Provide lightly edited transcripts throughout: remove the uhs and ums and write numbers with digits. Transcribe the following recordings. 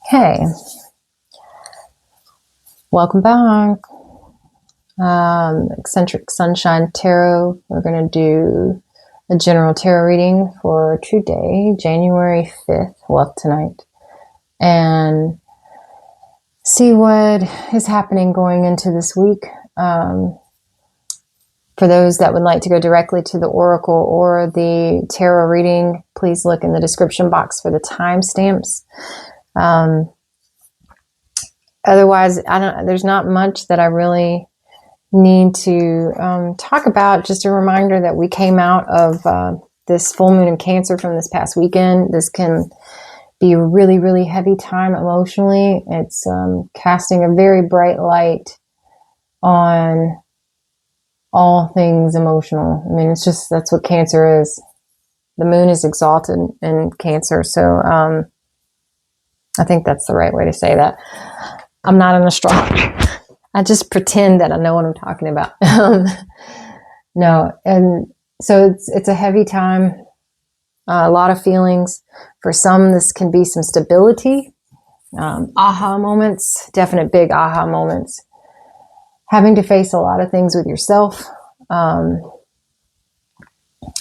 Okay, welcome back. Eccentric Sunshine Tarot. We're going to do a general tarot reading for today, January 5th, well, tonight, and see what is happening going into this week. For those that would like to go directly to the Oracle or the tarot reading, please look in the description box for the timestamps. Otherwise, there's not much that I really need to talk about. Just a reminder that we came out of this full moon in Cancer from this past weekend. This can be a really, really heavy time emotionally. It's casting a very bright light on all things emotional. I mean, that's what Cancer is. The moon is exalted in Cancer. So I think that's the right way to say that. I'm not an astrologer. I just pretend that I know what I'm talking about. No. And so it's a heavy time, a lot of feelings. For some, this can be some stability, aha moments, definite big aha moments. Having to face a lot of things with yourself, and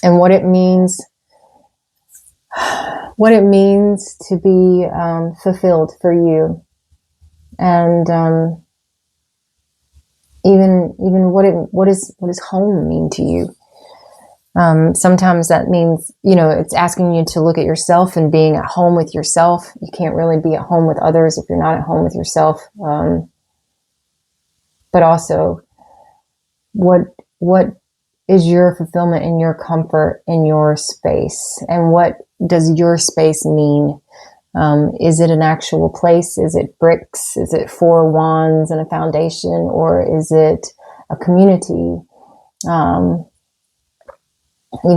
what it means to be fulfilled for you, and even what does home mean to you? Sometimes that means, it's asking you to look at yourself and being at home with yourself. You can't really be at home with others if you're not at home with yourself. But also, what is your fulfillment in your comfort in your space? And what does your space mean? Is it an actual place? Is it bricks? Is it 4 wands and a foundation? Or is it a community? Even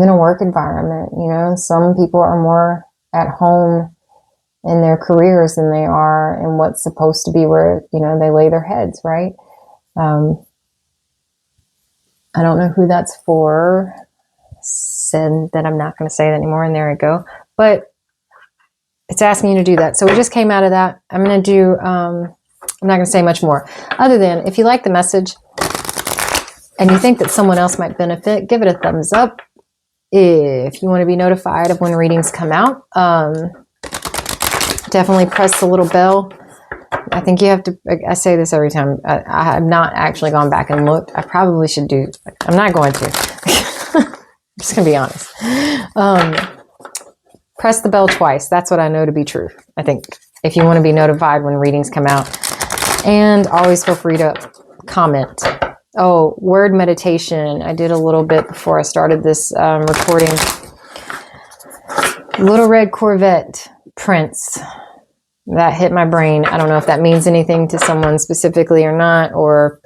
a work environment. Some people are more at home in their careers than they are in what's supposed to be where, they lay their heads, right? I don't know who that's for. Said that I'm not going to say it anymore, and there I go. But it's asking you to do that. So we just came out of that. I'm going to do, I'm not going to say much more. Other than, if you like the message and you think that someone else might benefit, give it a thumbs up. If you want to be notified of when readings come out, definitely press the little bell. I think you have to, I say this every time. I have not actually gone back and looked. I probably should do. I'm not going to. I'm just going to be honest. Press the bell twice. That's what I know to be true. I think if you want to be notified when readings come out. And always feel free to comment. Oh, word meditation. I did a little bit before I started this recording. Little Red Corvette, Prince. That hit my brain. I don't know if that means anything to someone specifically or not, or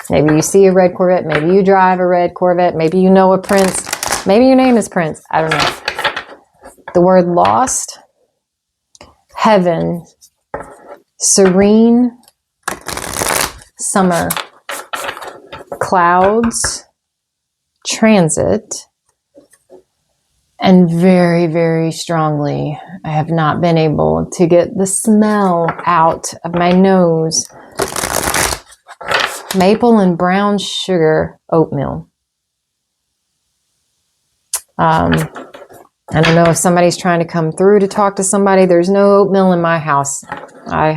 maybe you see a red Corvette, maybe you drive a red Corvette, maybe you know a Prince, maybe your name is Prince. I don't know. The word lost, heaven, serene, summer, clouds, transit, and very, very strongly, I have not been able to get the smell out of my nose. Maple and brown sugar oatmeal. I don't know if somebody's trying to come through to talk to somebody. There's no oatmeal in my house. I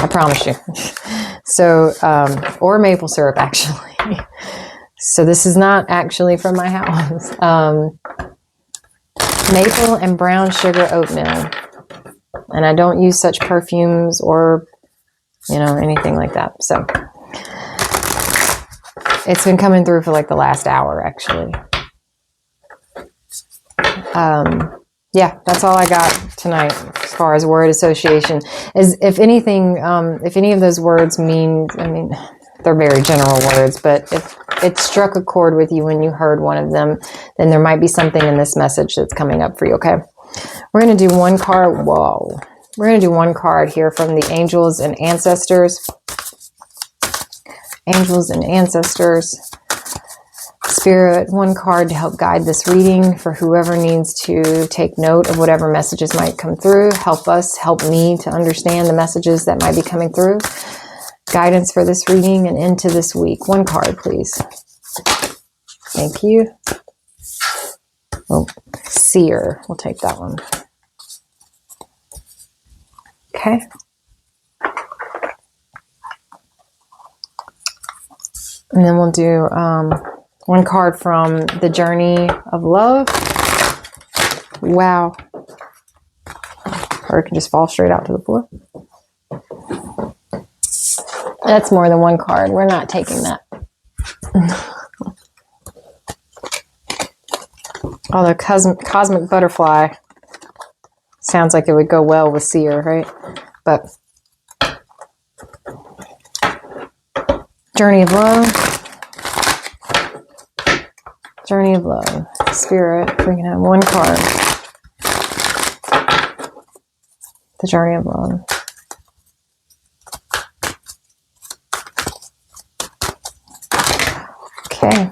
promise you. So, or maple syrup, actually. So this is not actually from my house. Maple and brown sugar oatmeal. And I don't use such perfumes or, anything like that. So it's been coming through for like the last hour, actually. Yeah, that's all I got tonight as far as word association. If anything, if any of those words mean, they're very general words, but if it struck a chord with you when you heard one of them, then there might be something in this message that's coming up for you, okay? We're going to do one card. Whoa. We're going to do one card here from the Angels and Ancestors. Angels and Ancestors. Spirit, one card to help guide this reading for whoever needs to take note of whatever messages might come through. Help us, help me to understand the messages that might be coming through. Guidance for this reading and into this week. One card, please. Thank you. Oh, Seer. We'll take that one. Okay. And then we'll do one card from the Journey of Love. Wow. Or it can just fall straight out to the floor. That's more than one card. We're not taking that. Although Cosmic Butterfly sounds like it would go well with Seer, right? But Journey of Love. Journey of Love. Spirit, we can have one card. The Journey of Love. Okay.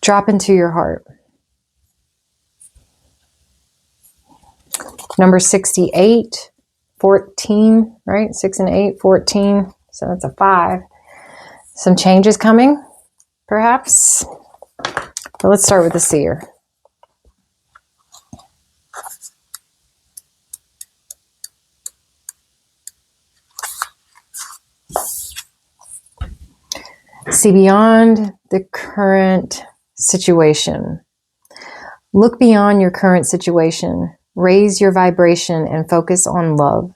Drop into your heart. Number 68, 14, right? 6 and 8, 14. So that's a 5. Some changes coming, perhaps. But let's start with the Seer. See beyond the current situation. Look beyond your current situation. Raise your vibration and focus on love.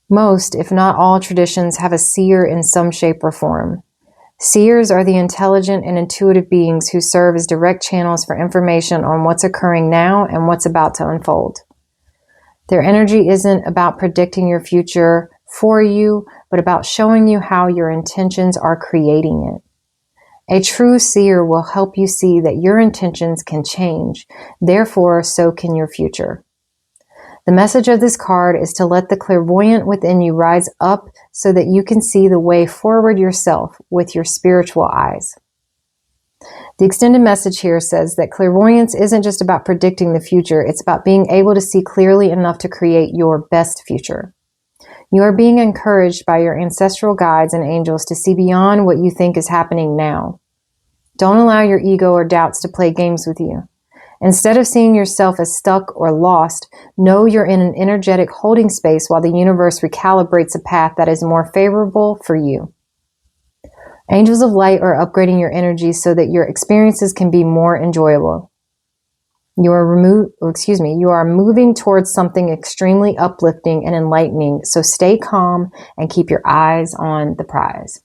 Most, if not all, traditions have a seer in some shape or form. Seers are the intelligent and intuitive beings who serve as direct channels for information on what's occurring now and what's about to unfold. Their energy isn't about predicting your future for you, but about showing you how your intentions are creating it. A true seer will help you see that your intentions can change, therefore so can your future. The message of this card is to let the clairvoyant within you rise up so that you can see the way forward yourself with your spiritual eyes. The extended message here says that clairvoyance isn't just about predicting the future, it's about being able to see clearly enough to create your best future. You are being encouraged by your ancestral guides and angels to see beyond what you think is happening now. Don't allow your ego or doubts to play games with you. Instead of seeing yourself as stuck or lost, know you're in an energetic holding space while the universe recalibrates a path that is more favorable for you. Angels of light are upgrading your energy so that your experiences can be more enjoyable. You are moving towards something extremely uplifting and enlightening, so stay calm and keep your eyes on the prize.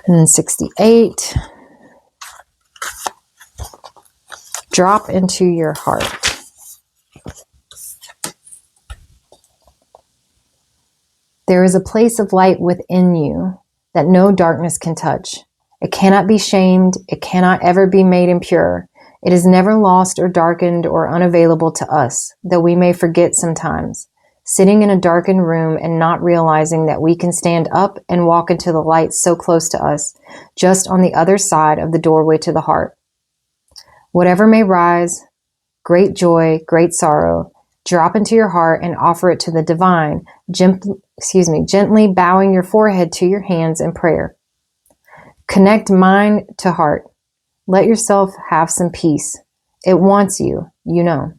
And then 68. Drop into your heart. There is a place of light within you that no darkness can touch. It cannot be shamed. It cannot ever be made impure. It is never lost or darkened or unavailable to us, though we may forget sometimes, sitting in a darkened room and not realizing that we can stand up and walk into the light so close to us, just on the other side of the doorway to the heart. Whatever may rise, great joy, great sorrow, drop into your heart and offer it to the divine, gently bowing your forehead to your hands in prayer. Connect mind to heart. Let yourself have some peace. It wants you, you know.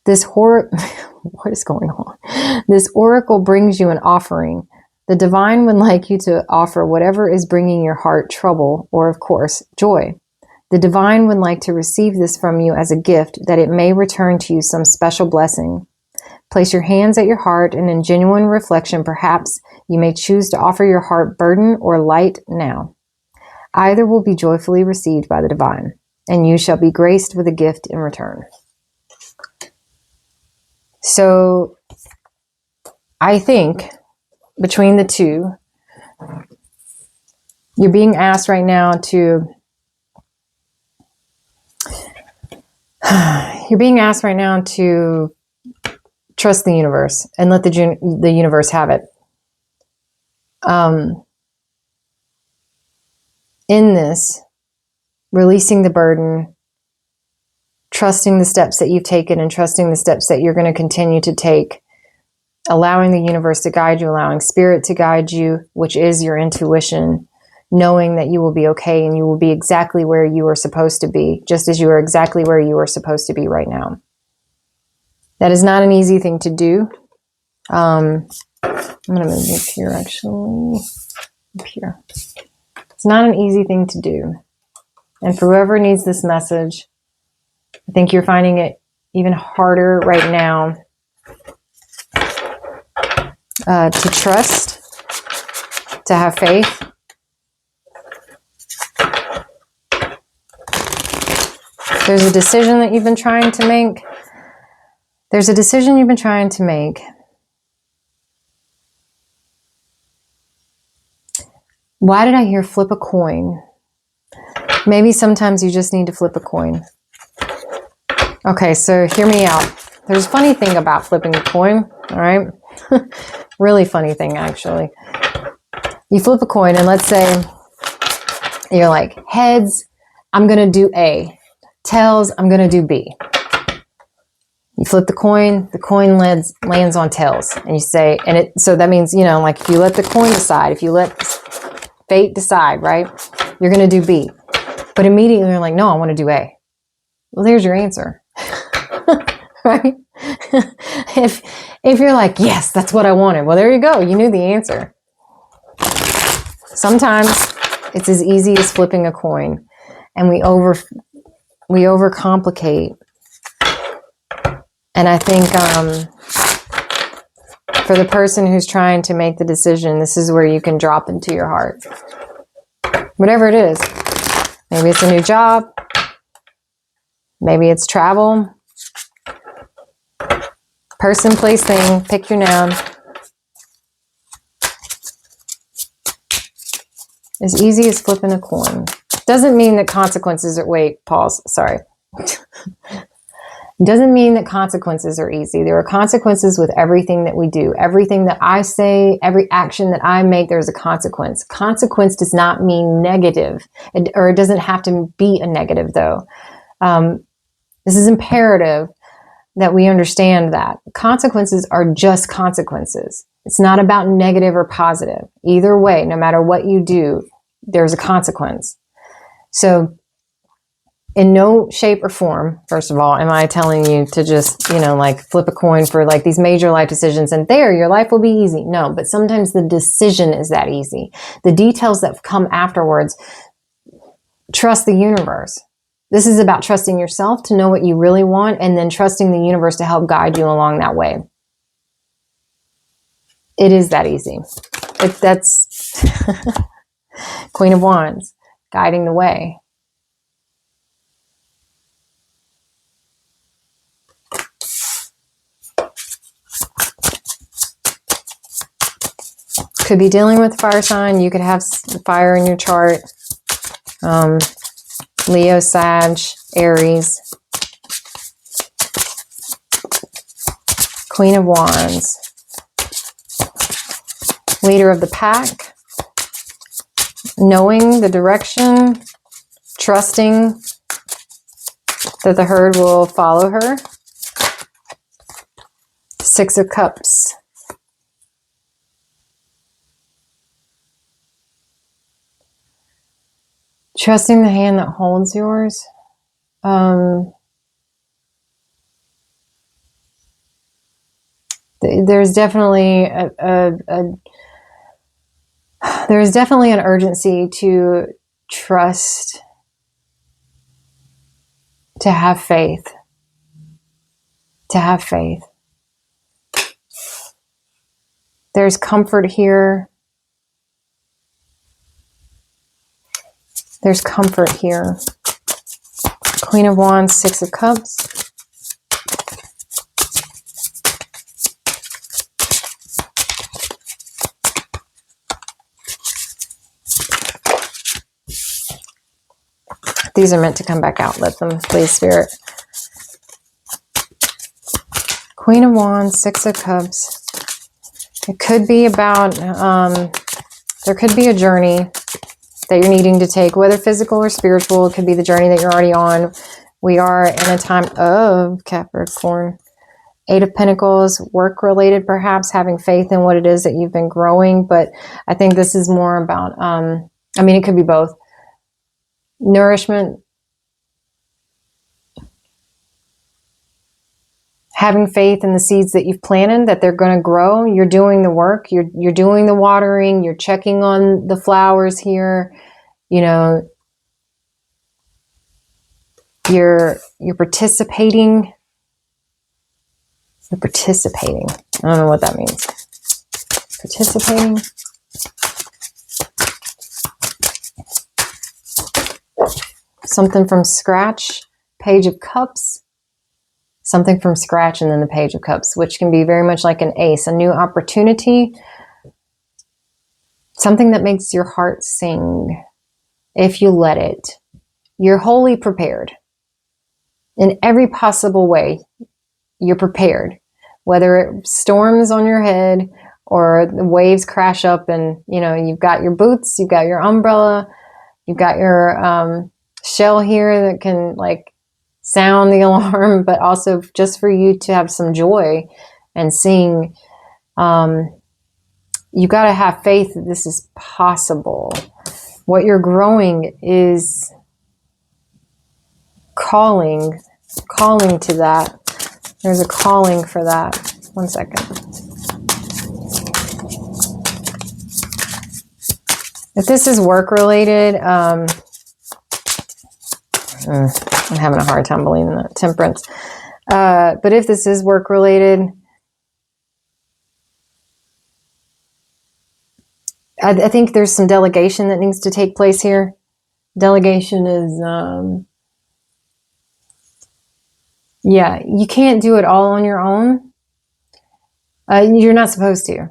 What is going on? This oracle brings you an offering. The divine would like you to offer whatever is bringing your heart trouble or, of course, joy. The divine would like to receive this from you as a gift that it may return to you some special blessing. Place your hands at your heart and in genuine reflection, perhaps you may choose to offer your heart burden or light now. Either will be joyfully received by the divine, and you shall be graced with a gift in return. So I think between the two, you're being asked right now to You're being asked right now to trust the universe and let the universe have it. In this, releasing the burden, trusting the steps that you've taken and trusting the steps that you're going to continue to take, allowing the universe to guide you, allowing spirit to guide you, which is your intuition, knowing that you will be okay and you will be exactly where you are supposed to be, just as you are exactly where you are supposed to be right now. That is not an easy thing to do. I'm going to move up here, actually. Up here. It's not an easy thing to do. And for whoever needs this message, I think you're finding it even harder right now to trust, to have faith. There's a decision that you've been trying to make. There's a decision you've been trying to make. Why did I hear flip a coin? Maybe sometimes you just need to flip a coin. Okay, so hear me out. There's a funny thing about flipping a coin, all right? Really funny thing, actually. You flip a coin, and let's say you're like, heads, I'm going to do A. Tails, I'm going to do B. You flip the coin lands on tails. And you say, so that means, like if you let the coin decide, if you let fate decide, right? You're going to do B. But immediately you're like, no, I want to do A. Well, there's your answer. Right? If you're like, yes, that's what I wanted. Well, there you go. You knew the answer. Sometimes it's as easy as flipping a coin, and we overcomplicate. And I think for the person who's trying to make the decision, this is where you can drop into your heart. Whatever it is. Maybe it's a new job. Maybe it's travel. Person, place, thing. Pick your noun. As easy as flipping a coin. Doesn't mean that consequences are... Wait, pause. Sorry. Doesn't mean that consequences are easy. There are consequences with everything that we do. Everything that I say, every action that I make, there's a consequence. Consequence does not mean negative, or it doesn't have to be a negative, though. This is imperative that we understand that. Consequences are just consequences. It's not about negative or positive. Either way, no matter what you do, there's a consequence. So, in no shape or form, first of all, am I telling you to just, flip a coin for these major life decisions and your life will be easy. No, but sometimes the decision is that easy. The details that come afterwards, trust the universe. This is about trusting yourself to know what you really want, and then trusting the universe to help guide you along that way. It is that easy. That's Queen of Wands, guiding the way. Could be dealing with fire sign. You could have fire in your chart. Leo, Sag, Aries. Queen of Wands. Leader of the pack. Knowing the direction. Trusting that the herd will follow her. Six of Cups. Trusting the hand that holds yours. There's definitely there's definitely an urgency to trust, to have faith. To have faith. There's comfort here. There's comfort here. Queen of Wands, Six of Cups. These are meant to come back out. Let them, please, Spirit. Queen of Wands, Six of Cups. It could be about, there could be a journey that you're needing to take, whether physical or spiritual. It could be the journey that you're already on. We are in a time of Capricorn. Eight of Pentacles, work-related perhaps, having faith in what it is that you've been growing. But I think this is more about, I mean, it could be both. Nourishment, having faith in the seeds that you've planted, that they're going to grow. You're doing the work. You're doing the watering. You're checking on the flowers here. You know, you're participating. You're participating. I don't know what that means. Participating. Something from scratch. Page of Cups. Something from scratch, and then the Page of Cups, which can be very much like an ace, a new opportunity. Something that makes your heart sing if you let it. You're wholly prepared. In every possible way, you're prepared. Whether it storms on your head or the waves crash up and, you know, you've got your boots, you've got your umbrella, you've got your shell here that can like sound the alarm, but also just for you to have some joy and sing. You got to have faith that this is possible. What you're growing is calling to that. There's a calling for that. One second. If this is work related, I'm having a hard time believing that. Temperance. But if this is work related, I think there's some delegation that needs to take place here. Delegation is, yeah, you can't do it all on your own. You're not supposed to.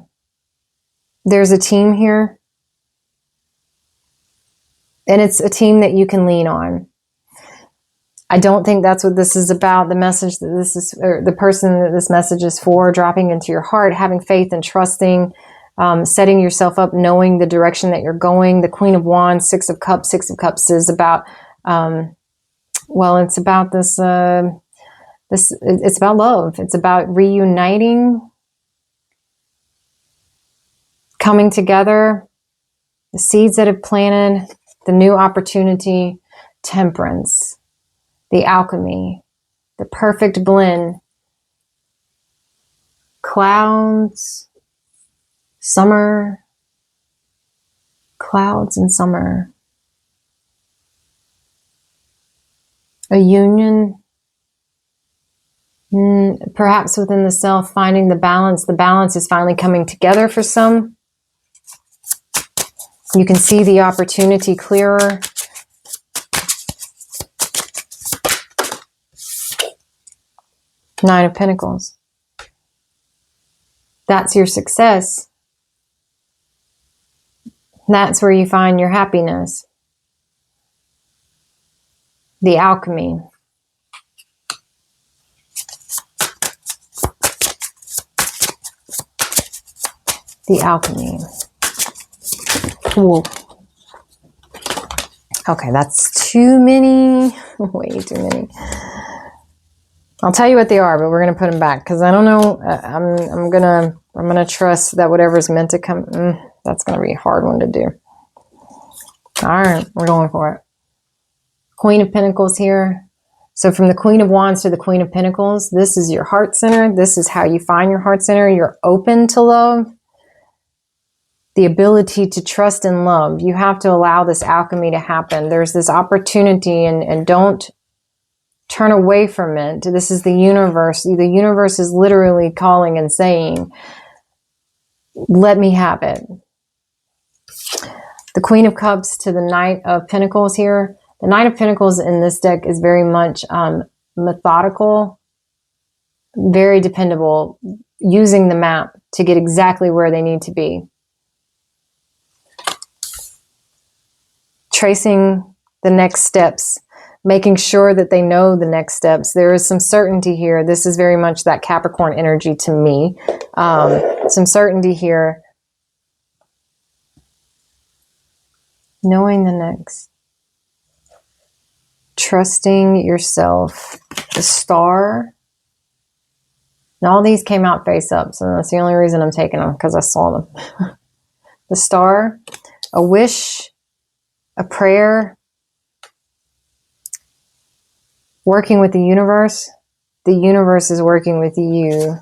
There's a team here. And it's a team that you can lean on. I don't think that's what this is about. The message that this is, or the person that this message is for, dropping into your heart, having faith and trusting, setting yourself up, knowing the direction that you're going. The Queen of Wands, Six of Cups is about, well, it's about this, it's about love. It's about reuniting, coming together, the seeds that have planted, the new opportunity, temperance, the alchemy, the perfect blend, clouds, summer, clouds and summer, a union, perhaps within the self, finding the balance. The balance is finally coming together for some. You can see the opportunity clearer. Nine of Pentacles. That's your success. That's where you find your happiness. The alchemy. The alchemy. Cool. Okay, that's too many. Way too many. I'll tell you what they are, but we're gonna put them back because I don't know. I'm gonna trust that whatever's meant to come. That's gonna be a hard one to do. All right, we're going for it. Queen of Pentacles here. So from the Queen of Wands to the Queen of Pentacles, this is your heart center. This is how you find your heart center. You're open to love. The ability to trust and love. You have to allow this alchemy to happen. There's this opportunity, and don't turn away from it. This is the universe. The universe is literally calling and saying, let me have it. The Queen of Cups to the Knight of Pentacles here. The Knight of Pentacles in this deck is very much methodical, very dependable, using the map to get exactly where they need to be. Tracing the next steps. making sure that they know the next steps. There is some certainty here. This is very much that Capricorn energy to me. Some certainty here. Knowing the next. Trusting yourself. The Star. And all these came out face up, so that's the only reason I'm taking them, because I saw them. The Star, a wish, a prayer, working with the universe. The universe is working with you.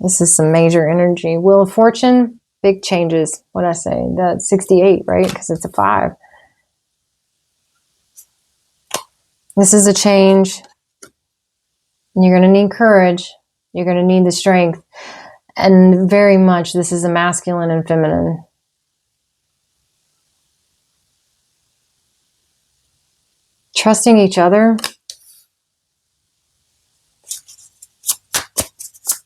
This is some major energy. Wheel of Fortune, big changes. What did I say? That's 68, right? Because it's a 5. This is a change. And you're going to need courage. You're going to need the strength. And very much, this is a masculine and feminine. Trusting each other.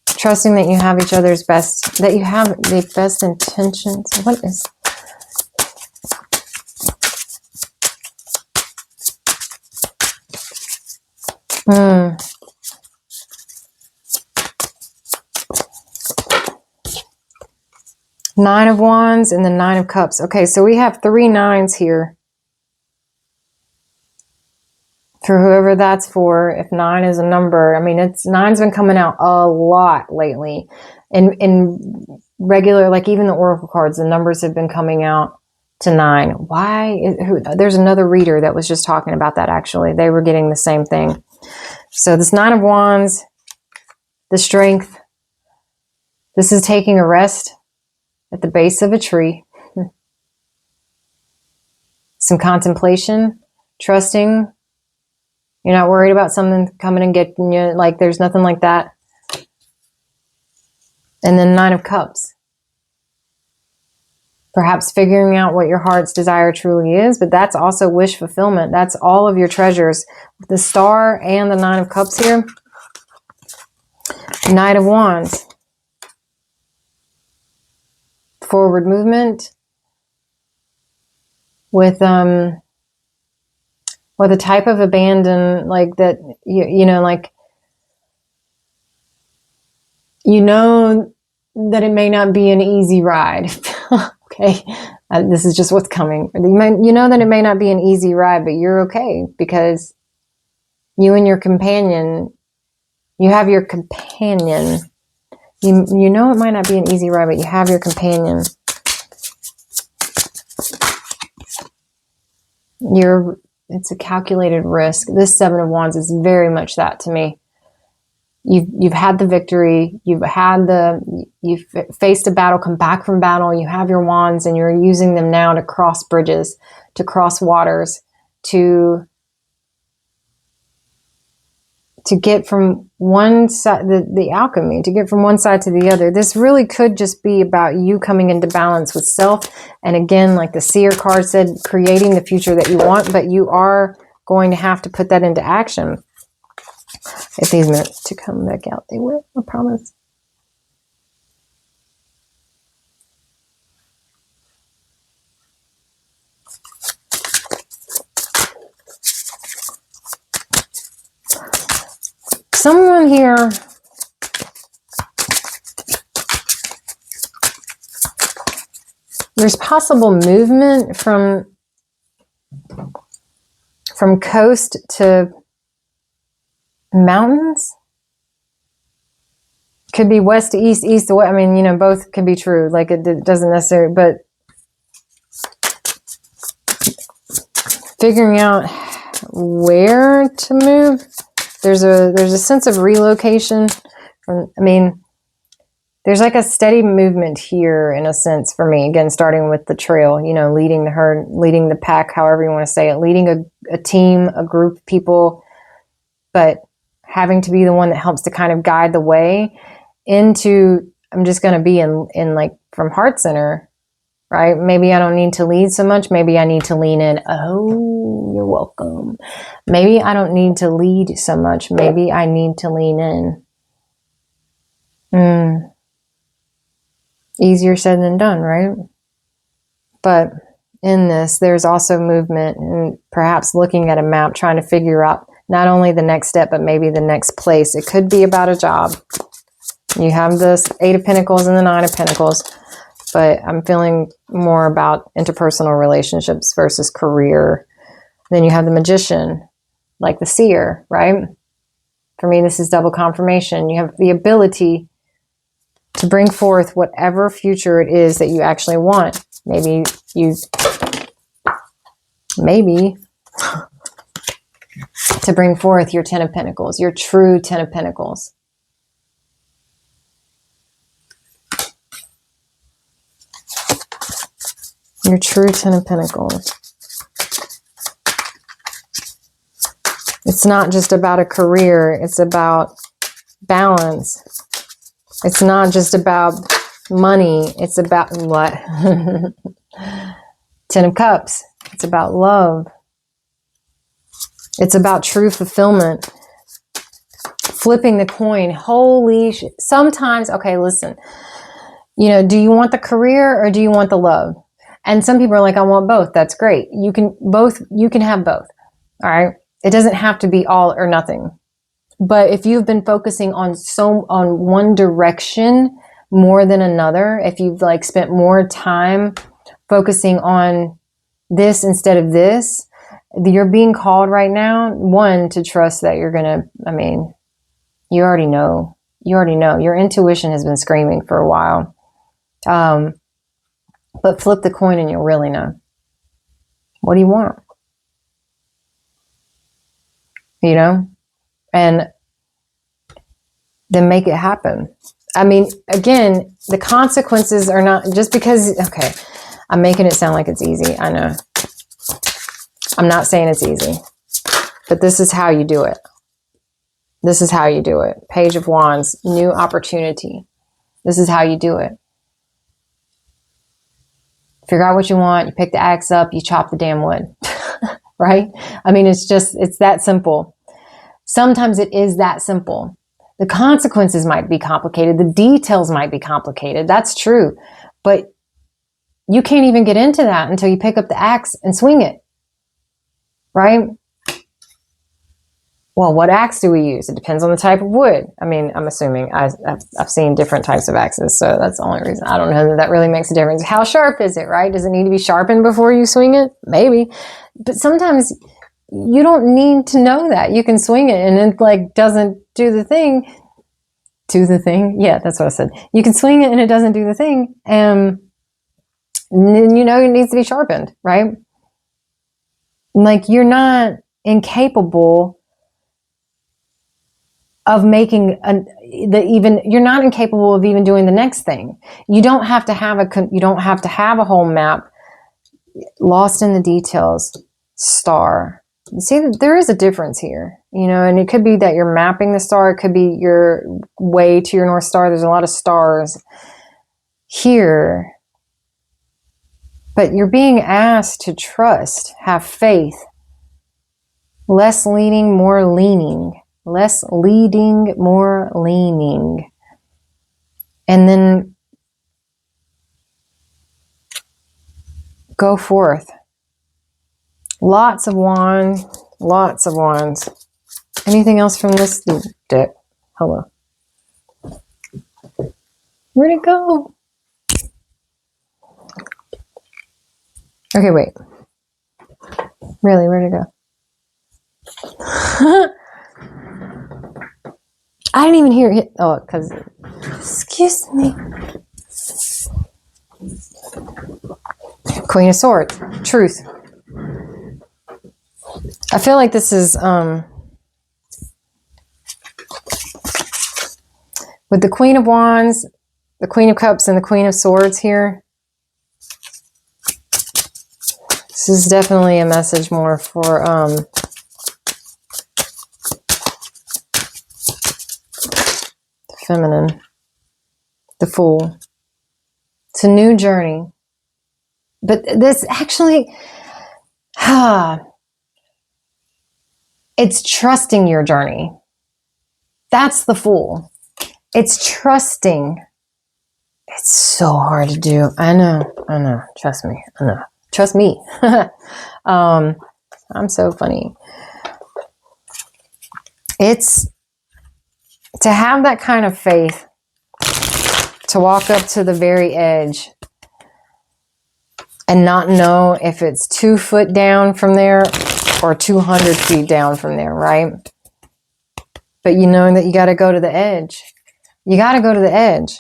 Trusting that you have each other's best, that you have the best intentions. What is... Nine of Wands and the Nine of Cups. Okay, so we have 3 nines here. For whoever that's for, if 9 is a number, I mean, it's 9's been coming out a lot lately. In regular, like even the Oracle cards, the numbers have been coming out to 9. Why? There's another reader that was just talking about that, actually. They were getting the same thing. So this 9 of Wands, the strength. This is taking a rest at the base of a tree. Some contemplation, trusting. You're not worried about something coming and getting you. Like, there's nothing like that. And then 9 of Cups. Perhaps figuring out what your heart's desire truly is, but that's also wish fulfillment. That's all of your treasures. The Star and the 9 of Cups here. Knight of Wands. Forward movement. With a type of abandon, like that, you know, like, you know that it may not be an easy ride. Okay. This is just what's coming. You know that it may not be an easy ride, but you're okay because you and your companion, you have your companion. You know it might not be an easy ride, but you have your companion. It's a calculated risk. This 7 of Wands is very much that to me. You've had the victory. You've faced a battle, come back from battle. You have your wands and you're using them now to cross bridges, to cross waters, to get from one side, the alchemy, to get from one side to the other. This really could just be about you coming into balance with self. And again, like the Seer card said, creating the future that you want, but you are going to have to put that into action. If these meant to come back out, they will, I promise. Someone here there's possible movement from coast to mountains. Could be west to east, east to west. I mean, you know, both can be true. Like it doesn't necessarily, but figuring out where to move. There's a sense of relocation. There's like a steady movement here in a sense for me. Again, starting with the trail, you know, leading the herd, leading the pack, however you want to say it, leading a team, a group of people, but having to be the one that helps to kind of guide the way into, I'm just going to be in like from heart center, right? Maybe I don't need to lead so much. Maybe I need to lean in. Oh, you're welcome. Maybe I don't need to lead so much. Maybe I need to lean in. Easier said than done, right? But in this, there's also movement and perhaps looking at a map, trying to figure out not only the next step, but maybe the next place. It could be about a job. You have this Eight of Pentacles and the Nine of Pentacles, but I'm feeling more about interpersonal relationships versus career. Then you have the Magician, like the seer, right? For me, this is double confirmation. You have the ability to bring forth whatever future it is that you actually want. Maybe to bring forth your Ten of Pentacles, your true Ten of Pentacles. Your true Ten of Pentacles. It's not just about a career. It's about balance. It's not just about money. It's about what? Ten of Cups. It's about love. It's about true fulfillment. Flipping the coin. Holy shit. Sometimes, okay, listen. You know, do you want the career or do you want the love? And some people are like, I want both. That's great. You can have both. All right. It doesn't have to be all or nothing. But if you've been focusing on one direction more than another, if you've like spent more time focusing on this instead of this, you're being called right now, one, to trust that you're gonna, you already know. Your intuition has been screaming for a while. But flip the coin and you'll really know. What do you want? You know? And then make it happen. Again, the consequences are not just because, okay, I'm making it sound like it's easy. I know. I'm not saying it's easy, but this is how you do it. This is how you do it. Page of Wands, new opportunity. This is how you do it. Figure out what you want. You pick the axe up, you chop the damn wood, right? It's that simple. Sometimes it is that simple. The consequences might be complicated. The details might be complicated. That's true. But you can't even get into that until you pick up the axe and swing it, right? Well, what axe do we use? It depends on the type of wood. I'm assuming I've seen different types of axes, so that's the only reason. I don't know that really makes a difference. How sharp is it, right? Does it need to be sharpened before you swing it? Maybe. But sometimes you don't need to know that. You can swing it and it doesn't do the thing. Do the thing? Yeah, that's what I said. You can swing it and it doesn't do the thing. And then it needs to be sharpened, right? You're not incapable of you're not incapable of even doing the next thing. You don't have to have a whole map. Lost in the details. Star. See, there is a difference here, and it could be that you're mapping the star. It could be your way to your North Star. There's a lot of stars here, but you're being asked to trust, have faith, less leaning, more leaning. Less leading, more leaning. And then go forth. Lots of wands. Anything else from this deck? Hello. Where'd it go? Okay, wait. Really, where'd it go? I didn't even hear it. Oh, because, excuse me. Queen of Swords. Truth. I feel like this is, with the Queen of Wands, the Queen of Cups, and the Queen of Swords here. This is definitely a message more for, feminine, the Fool. It's a new journey. But this actually, it's trusting your journey. That's the Fool. It's trusting. It's so hard to do. I know. Trust me. I know. Trust me. I'm so funny. It's to have that kind of faith, to walk up to the very edge and not know if it's 2 foot down from there or 200 feet down from there, right? But you know that you got to go to the edge. You got to go to the edge.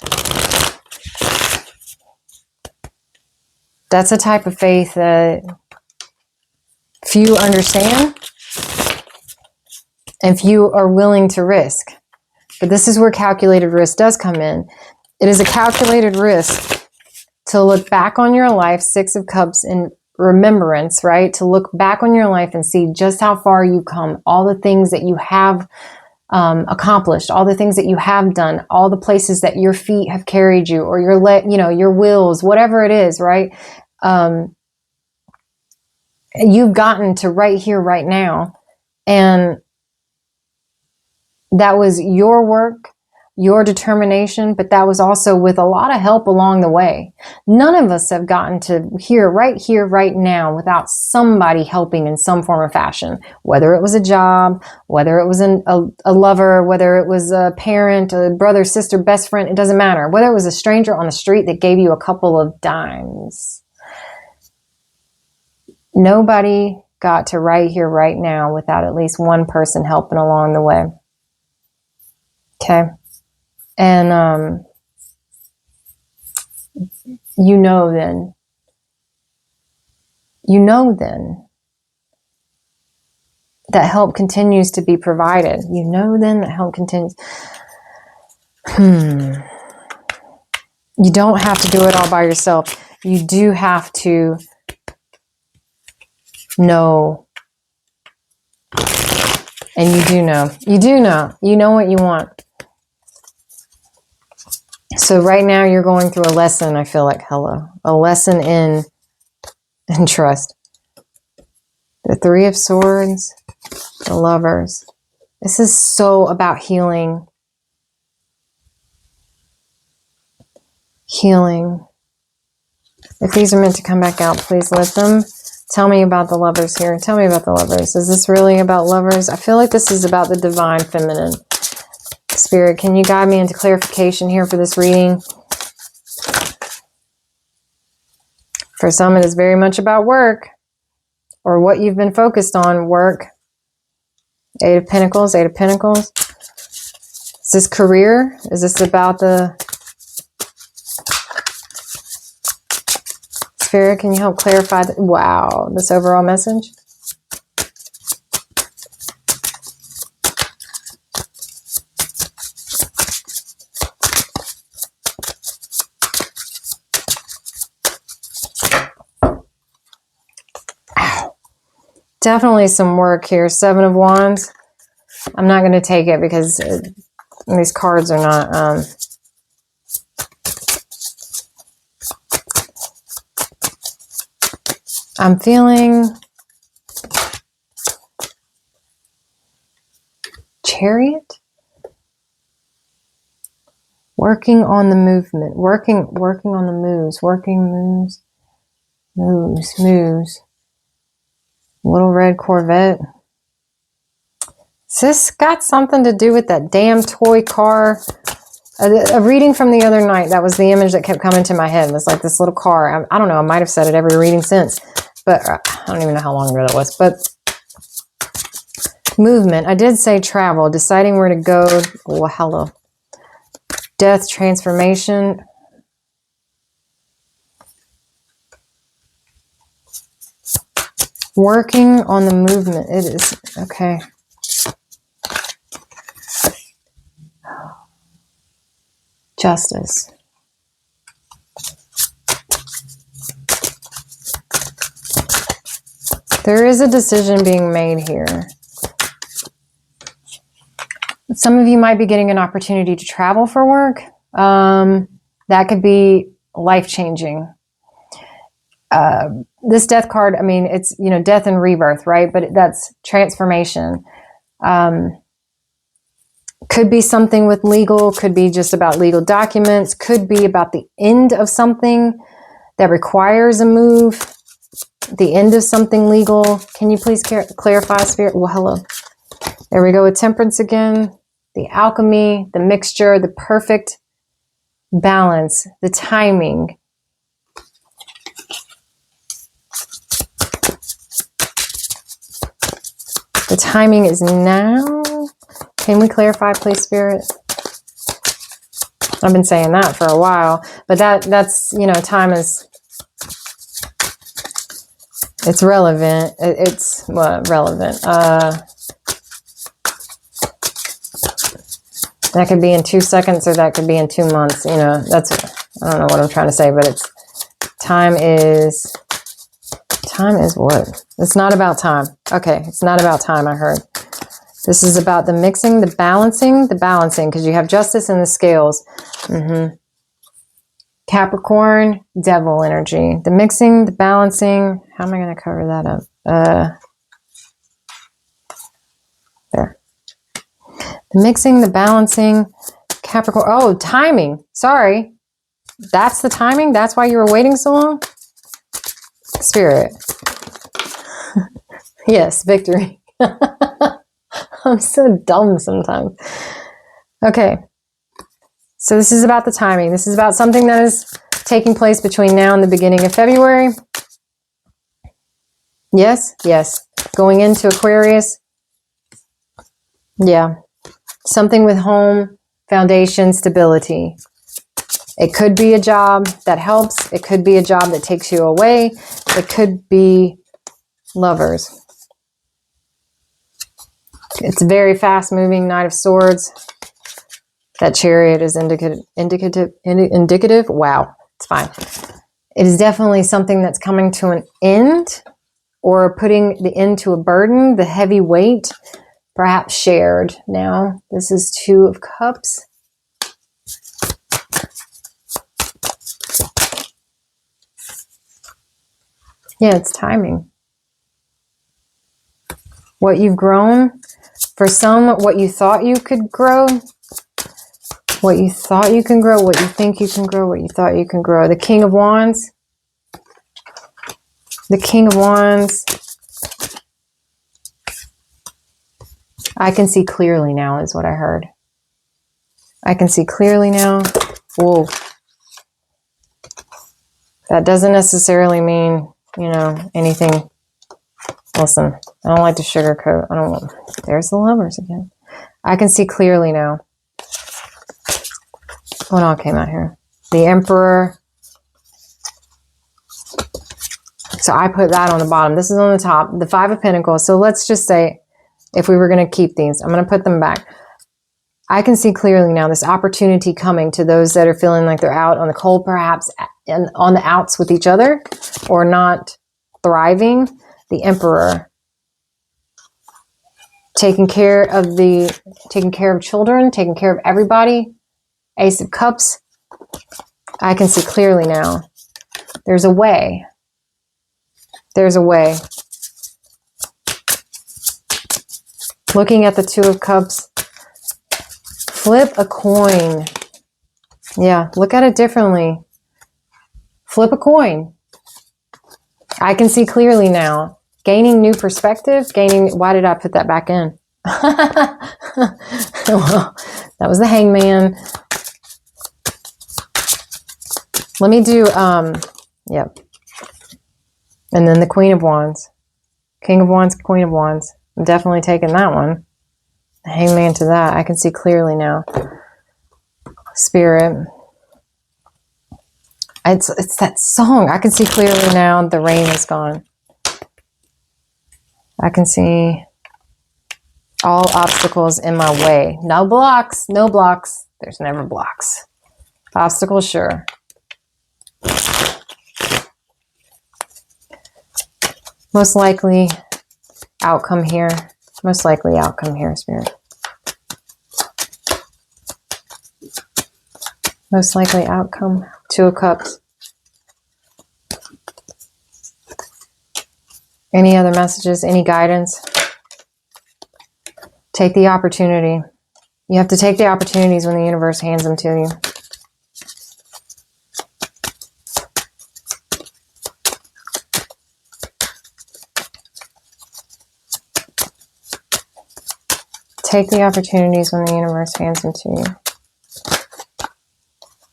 That's a type of faith that few understand and few are willing to risk. But this is where calculated risk does come in. It is a calculated risk to look back on your life, 6 of Cups, in remembrance, right? To look back on your life and see just how far you've come, all the things that you have accomplished, all the things that you have done, all the places that your feet have carried you, or your wills, whatever it is, right? You've gotten to right here, right now, and that was your work, your determination, but that was also with a lot of help along the way. None of us have gotten to here, right now, without somebody helping in some form or fashion, whether it was a job, whether it was a lover, whether it was a parent, a brother, sister, best friend, it doesn't matter. Whether it was a stranger on the street that gave you a couple of dimes. Nobody got to right here, right now without at least one person helping along the way. Okay. And, you know then that help continues to be provided. You know then that help continues. You don't have to do it all by yourself. You do have to know. And you do know. You know what you want. So right now you're going through a lesson, I feel like, a lesson in trust. The 3 of Swords, the Lovers. This is so about healing. Healing. If these are meant to come back out, please let them. Tell me about the Lovers here. Tell me about the Lovers. Is this really about lovers? I feel like this is about the divine feminine. Spirit, can you guide me into clarification here for this reading? For some, it is very much about work or what you've been focused on, work. 8 of Pentacles, 8 of Pentacles. Is this career? Is this about the... Spirit, can you help clarify wow, this overall message? Definitely some work here. 7 of Wands. I'm not going to take it because these cards are not... I'm feeling... Chariot? Working on the movement. Working on the moves. Moves. Little red Corvette. Has this got something to do with that damn toy car? A reading from the other night, that was the image that kept coming to my head. It was like this little car. I don't know, I might have said it every reading since. But I don't even know how long ago that was. But movement. I did say travel. Deciding where to go. Oh, hello. Death, transformation. Working on the movement. It is. Okay. Justice. There is a decision being made here. Some of you might be getting an opportunity to travel for work. That could be life-changing. This death card, I mean, it's, death and rebirth, right? But that's transformation. Could be something with legal, could be just about legal documents, could be about the end of something that requires a move. the end of something legal. Can you please clarify, Spirit? Well, hello. There we go with Temperance again. The alchemy, the mixture, the perfect balance, the timing. The timing is now. Can we clarify, please, Spirit? I've been saying that for a while, but that's, you know, time is, it's relevant. It's what relevant. That could be in 2 seconds or that could be in 2 months. You know, that's, I don't know what I'm trying to say, but it's, time is what? It's not about time. Okay. It's not about time. I heard. This is about the mixing, the balancing, because you have justice in the scales. Capricorn, devil energy. The mixing, the balancing. How am I going to cover that up? There. The mixing, the balancing, Capricorn. Oh, timing. Sorry. That's the timing? That's why you were waiting so long? Spirit. Yes, victory. I'm so dumb sometimes. Okay. So this is about the timing. This is about something that is taking place between now and the beginning of February. Yes, yes. Going into Aquarius. Yeah. Something with home, foundation, stability. It could be a job that helps. It could be a job that takes you away. It could be lovers. It's very fast moving, Knight of Swords. That Chariot is indicative. Wow, it's fine. It is definitely something that's coming to an end or putting the end to a burden, the heavy weight, perhaps shared. Now, this is 2 of Cups. Yeah, it's timing. What you've grown, for some, what you thought you could grow, what you thought you can grow, what you think you can grow, what you thought you can grow. The King of Wands. The King of Wands. I can see clearly now is what I heard. I can see clearly now. Whoa. That doesn't necessarily mean, you know, anything. Listen, I don't like to sugarcoat. I don't want. There's the Lovers again. I can see clearly now. What all came out here? The Emperor. So I put that on the bottom. This is on the top. The 5 of Pentacles. So let's just say, if we were going to keep these, I'm going to put them back. I can see clearly now this opportunity coming to those that are feeling like they're out on the cold, perhaps, and on the outs with each other, or not thriving. The Emperor. Taking care of children, taking care of everybody. Ace of Cups. I can see clearly now. There's a way. There's a way. Looking at the 2 of Cups. Flip a coin. Yeah, look at it differently. Flip a coin. I can see clearly now. Gaining new perspective. Why did I put that back in? Well, that was the Hangman. Let me do, yep. And then the Queen of Wands. King of Wands, Queen of Wands. I'm definitely taking that one. The Hangman to that. I can see clearly now. Spirit. It's that song. I can see clearly now. The rain is gone. I can see all obstacles in my way. No blocks. No blocks. There's never blocks. Obstacles, sure. Most likely outcome here. Most likely outcome here, Spirit. Most likely outcome. 2 of Cups. Any other messages? Any guidance? Take the opportunity. You have to take the opportunities when the universe hands them to you. Take the opportunities when the universe hands them to you.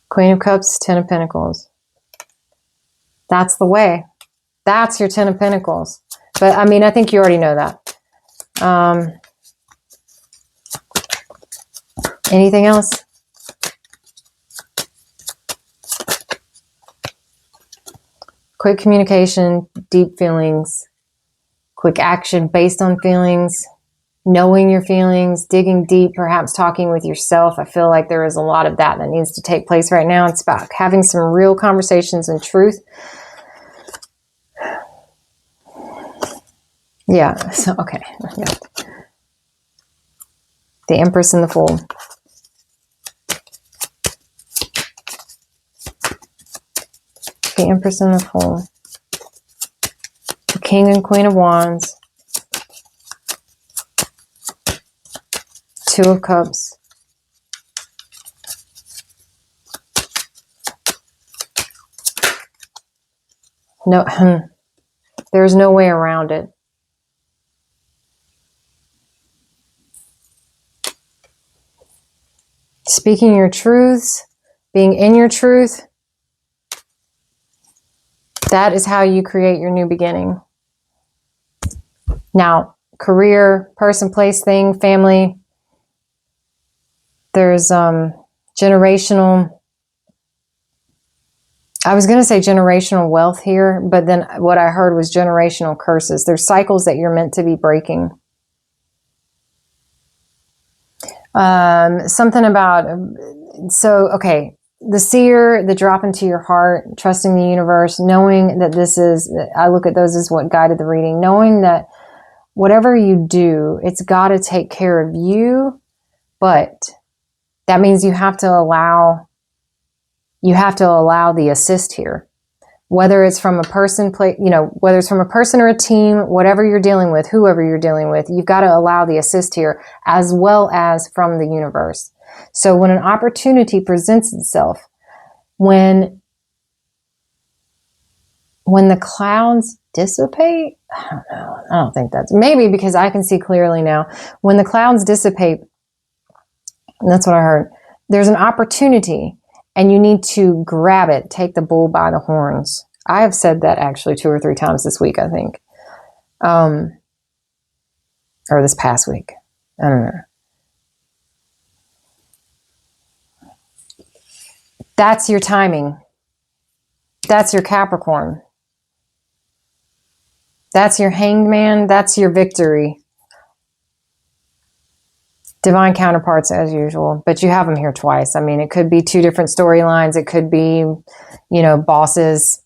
Queen of Cups, Ten of Pentacles. That's the way. That's your Ten of Pentacles. But I mean, I think you already know that. Anything else? Quick communication, deep feelings, quick action based on feelings, knowing your feelings, digging deep, perhaps talking with yourself. I feel like there is a lot of that needs to take place right now. It's about having some real conversations and truth. Yeah, so, okay. Yeah. The Empress and the Fool. The Empress and the Fool. The King and Queen of Wands. Two of Cups. No, there's no way around it. Speaking your truths, being in your truth, that is how you create your new beginning. Now, career, person, place, thing, family, there's generational, I was going to say generational wealth here, but then what I heard was generational curses. There's cycles that you're meant to be breaking. Something about, so, okay, the seer, the drop into your heart, trusting the universe, knowing that this is, I look at those as what guided the reading, knowing that whatever you do, it's got to take care of you, but that means you have to allow the assist here. Whether it's from a person, whether it's from a person or a team, whatever you're dealing with, whoever you're dealing with, you've got to allow the assist here as well as from the universe. So when an opportunity presents itself, when the clouds dissipate, I don't know. I don't think that's, maybe because I can see clearly now. When the clouds dissipate, and that's what I heard, there's an opportunity. And you need to grab it, take the bull by the horns. I have said that actually 2 or 3 times this week, I think. Or this past week. I don't know. That's your timing. That's your Capricorn. That's your Hanged Man. That's your victory. Divine counterparts as usual, but you have them here twice. I mean, it could be 2 different storylines. It could be, bosses,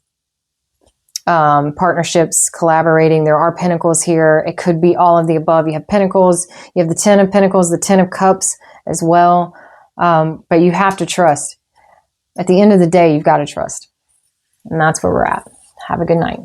partnerships, collaborating. There are pentacles here. It could be all of the above. You have pentacles. You have the 10 of pentacles, the 10 of cups as well. But you have to trust. At the end of the day, you've got to trust. And that's where we're at. Have a good night.